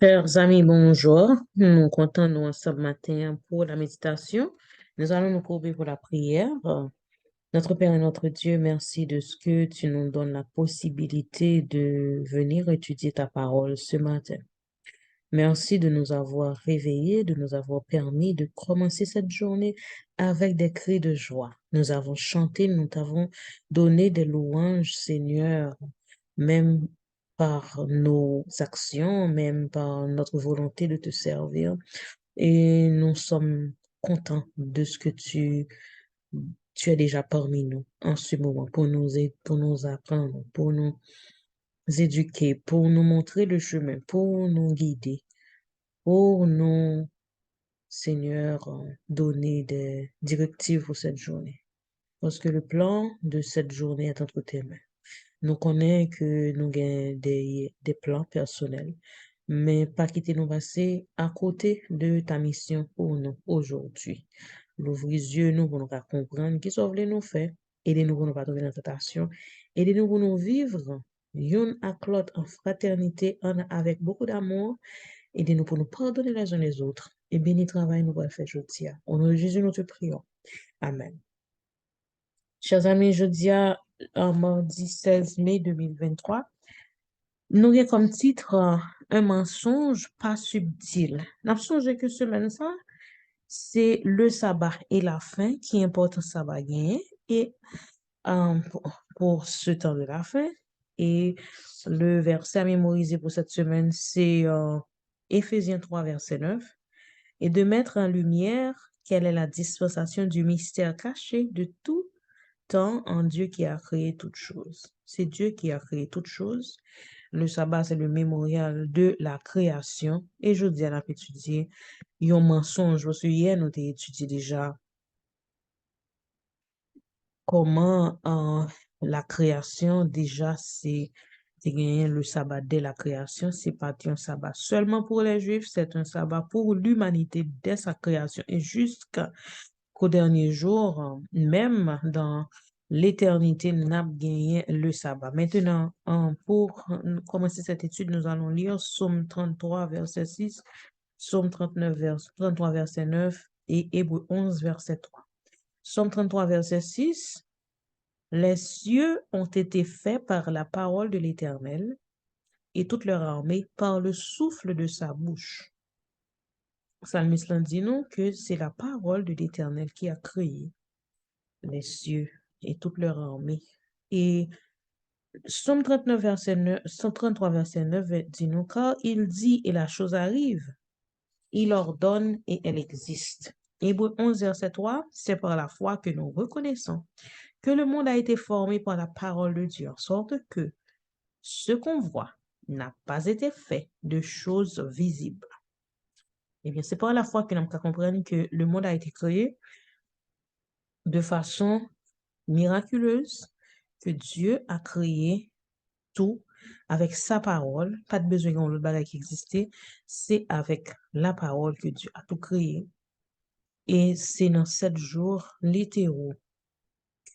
Chers amis, bonjour. Nous comptons nous ensemble matin pour la méditation. Nous allons nous courber pour la prière. Notre Père et notre Dieu, merci de ce que tu nous donnes la possibilité de venir étudier ta parole ce matin. Merci de nous avoir réveillés, de nous avoir permis de commencer cette journée avec des cris de joie. Nous avons chanté, nous t'avons donné des louanges, Seigneur, même par nos actions, même par notre volonté de te servir. Et nous sommes contents de ce que tu es déjà parmi nous en ce moment pour nous aider, pour nous apprendre, pour nous éduquer, pour nous montrer le chemin, pour nous guider, pour nous, Seigneur, donner des directives pour cette journée. Parce que le plan de cette journée est entre tes mains. Nous connaissons que nous avons des plans personnels, mais pas quitter nous passer à côté de ta mission pour nous aujourd'hui. L'ouvrir les yeux, nous, pour nous comprendre qui sauve nous faire. Aidez-nous pour nous pas tomber dans la tentation. Aidez-nous pour nous vivre, l'un à l'autre en fraternité, avec beaucoup d'amour. Aidez-nous pour nous pardonner les uns les autres. Et béni travail nous pour le faire aujourd'hui. Au nom de Jésus, nous te prions. Amen. Chers amis, jeudi, mardi 16 mai 2023, nous avons comme titre un mensonge pas subtil. Nous avons songé que semaine ça, c'est le sabbat et la fin qui importe le sabbat gagné et pour ce temps de la fin. Et le verset à mémoriser pour cette semaine, c'est Éphésiens 3, verset 9. Et de mettre en lumière quelle est la dispensation du mystère caché de tout temps en Dieu qui a créé toutes choses. C'est Dieu qui a créé toutes choses. Le sabbat, c'est le mémorial de la création. Et je dis à la étudier, un mensonge, parce que hier, nous avons étudié déjà comment la création, déjà, c'est gagné le sabbat dès la création. C'est pas un sabbat seulement pour les Juifs, c'est un sabbat pour l'humanité dès sa création et jusqu'au dernier jour, même dans l'éternité, nous avons gagné le sabbat. Maintenant, pour commencer cette étude, nous allons lire Psaume 33, verset 6, Psaume 33, verset 9 et Hébreu 11, verset 3. Psaume 33, verset 6. Les cieux ont été faits par la parole de l'Éternel et toute leur armée par le souffle de sa bouche. Psalmiste dit nous que c'est la parole de l'Éternel qui a créé les cieux et toute leur armée. Et Psaume 39, verset 9, 133, verset 9 dit nous, car il dit et la chose arrive, il ordonne et elle existe. Hébreu 11, verset 3, c'est par la foi que nous reconnaissons que le monde a été formé par la parole de Dieu, en sorte que ce qu'on voit n'a pas été fait de choses visibles. Eh bien, c'est par la foi que nous comprenons que le monde a été créé de façon miraculeuse, que Dieu a créé tout avec sa parole, pas de besoin d'un autre bagage qui existait, c'est avec la parole que Dieu a tout créé. Et c'est dans 7 jours littéraux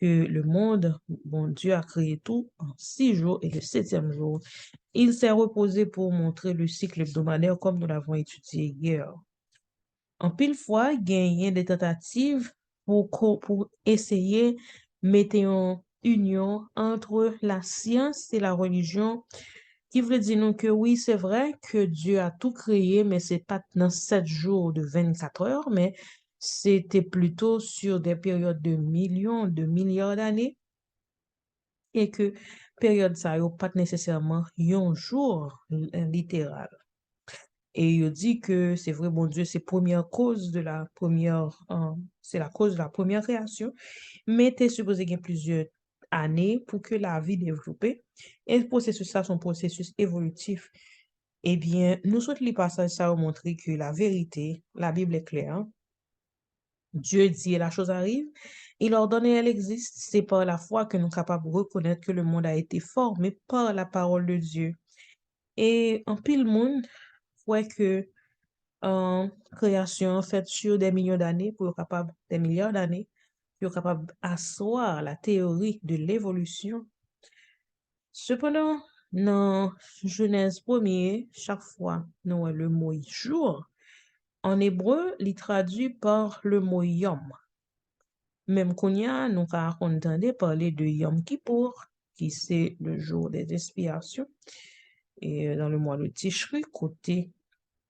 que le monde, bon Dieu a créé tout en 6 jours et le 7e jour, il s'est reposé pour montrer le cycle hebdomadaire comme nous l'avons étudié hier. En pile fois, gagner des tentatives pour essayer de mettre en union entre la science et la religion, qui veut dire nous que oui, c'est vrai que Dieu a tout créé, mais c'est pas dans 7 jours de 24 heures, mais c'était plutôt sur des périodes de millions, de milliards d'années, et que période ça n'a pas nécessairement un jour littéral. Et il dit que c'est vrai, bon Dieu, c'est première cause de la première, c'est la cause de la première création, mais tu es supposé qu'il y ait plusieurs années pour que la vie développe. Et le processus, ça, son processus évolutif. Eh bien, nous sommes les passages, ça a montré que la vérité, la Bible est claire. Dieu dit et la chose arrive. Il ordonne et elle existe. C'est par la foi que nous sommes capables de reconnaître que le monde a été formé par la parole de Dieu. Et en pile monde, ouais que en création faite sur des millions d'années, pour être capable, des milliards d'années, pour être capable d'asseoir la théorie de l'évolution. Cependant, Dans Genèse 1er, chaque fois, nous avons le mot jour. En hébreu, il est traduit par le mot yom. Même qu'on y a, nous avons parler de Yom Kippour, qui c'est le jour des expiations. Et dans le mois de Tishri, côté,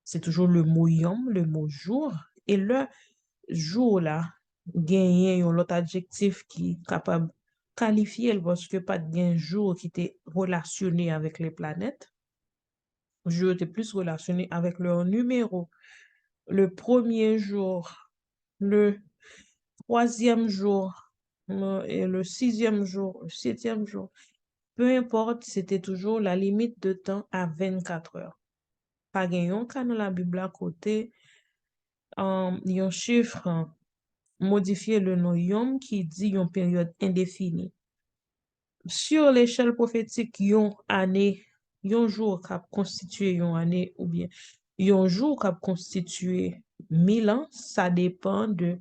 c'est toujours le mot Yom, le mot jour. Et le jour là, gagné un autre adjectif qui est capable de qualifier parce que pas de jour qui était relationné avec les planètes. Le jour était plus relationné avec leur numéro. Le premier jour, le troisième jour, et le sixième jour, le septième jour. Peu importe, c'était toujours la limite de temps à 24 heures. Pas gagnant quand dans la Bible à côté, un chiffre modifié le nom yom qui dit une période indéfinie. Sur l'échelle prophétique, yon année, yon jour qui a constitué une année ou bien yon jour qui a constitué 1000 ans, ça dépend de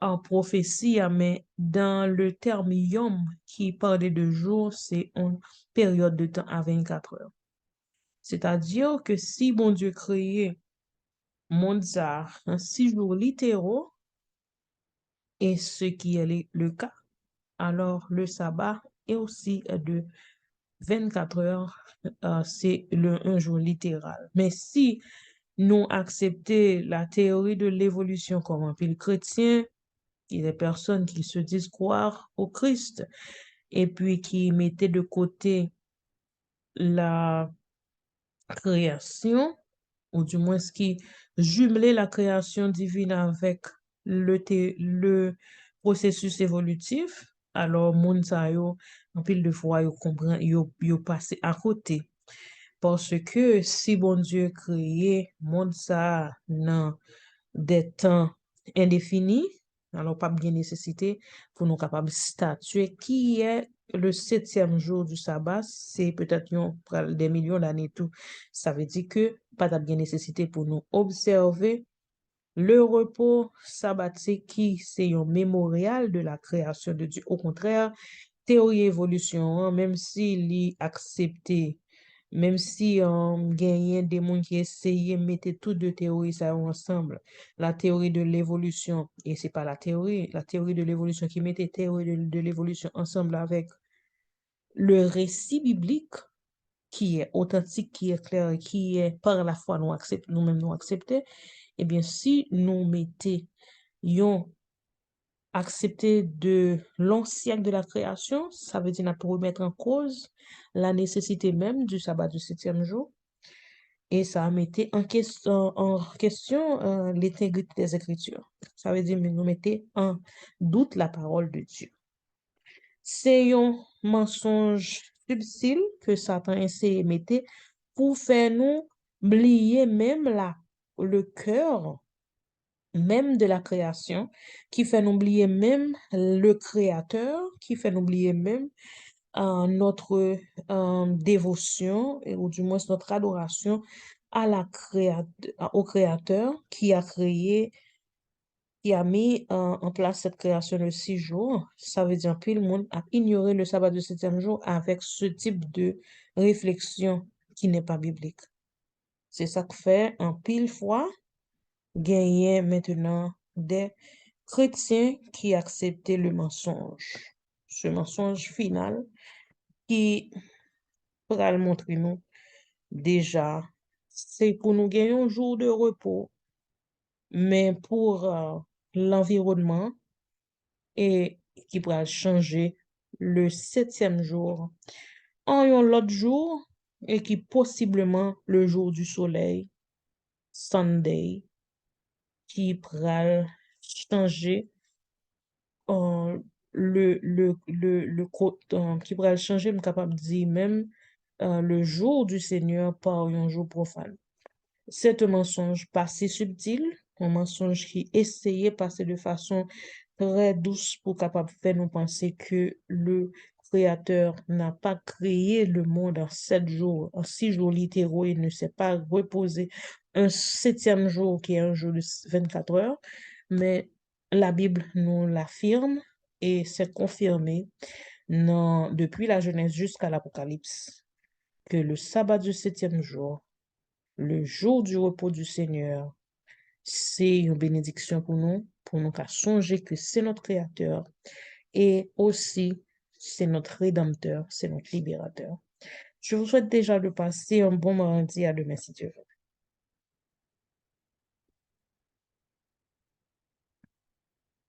en prophétie, mais dans le terme yom qui parlait de jour, c'est une période de temps à 24 heures. C'est-à-dire que si bon Dieu créait monde ça en 6 jours littéraux, et ce qui est le cas, alors le sabbat est aussi de 24 heures, c'est un jour littéral. Mais si nous acceptons la théorie de l'évolution comme un pile chrétien, il y a des personnes qui se disent croire au Christ et puis qui mettaient de côté la création, ou du moins ce qui jumelait la création divine avec le processus évolutif, alors moun sa yo, en pile de fois, yo comprend, yo passé à côté. Parce que si bon Dieu créé monde ça dans des temps indéfinis, alors pas bien nécessité pour nous capables de statuer qui est le septième jour du sabbat, c'est peut-être des millions d'années tout. Ça veut dire que pas de bien nécessité pour nous observer le repos sabbatique qui c'est un mémorial de la création de Dieu. Au contraire, théorie évolution, même s'il est accepté, même si on gagne des gens qui essayent de mettre toutes deux théories ça ensemble, la théorie de l'évolution, et c'est pas la théorie de l'évolution qui mettait théorie de l'évolution ensemble avec le récit biblique qui est authentique, qui est clair, qui est par la foi nous-mêmes nous accepter, eh bien, si nous mettons accepter de long siècle de la création, ça veut dire pour remettre en cause la nécessité même du sabbat du septième jour. Et ça mettait en question l'intégrité des Écritures. Ça veut dire que nous mettons en doute la parole de Dieu. C'est un mensonge subtil que Satan essaie de mettre pour faire nous oublier même le cœur même de la création, qui fait nous oublier même le Créateur, qui fait nous oublier même notre dévotion, ou du moins notre adoration à au Créateur qui a créé, qui a mis en place cette création de 6 jours. Ça veut dire que le monde a ignoré le sabbat du septième jour avec ce type de réflexion qui n'est pas biblique. C'est ça que fait en pile fois gagner maintenant des chrétiens qui acceptaient le mensonge. Ce mensonge final qui pourra le montrer nous déjà, c'est pour nous gagner un jour de repos, mais pour l'environnement et qui pourra changer le septième jour en un autre jour et qui possiblement le jour du soleil, Sunday, qui pourra changer euh, qui pourrait changer, je suis capable de dire même le jour du Seigneur par un jour profane. C'est un mensonge pas si subtil, un mensonge qui essayait de passer de façon très douce pour capable de faire nous penser que le Créateur n'a pas créé le monde en 7 jours, en 6 jours littéraux, il ne s'est pas reposé un septième jour qui est un jour de 24 heures, mais la Bible nous l'affirme et c'est confirmé depuis la Genèse jusqu'à l'Apocalypse que le sabbat du 7e jour, le jour du repos du Seigneur, c'est une bénédiction pour nous qu'à songer que c'est notre Créateur et aussi c'est notre Rédempteur, c'est notre Libérateur. Je vous souhaite déjà de passer un bon mardi. À demain si Dieu veut.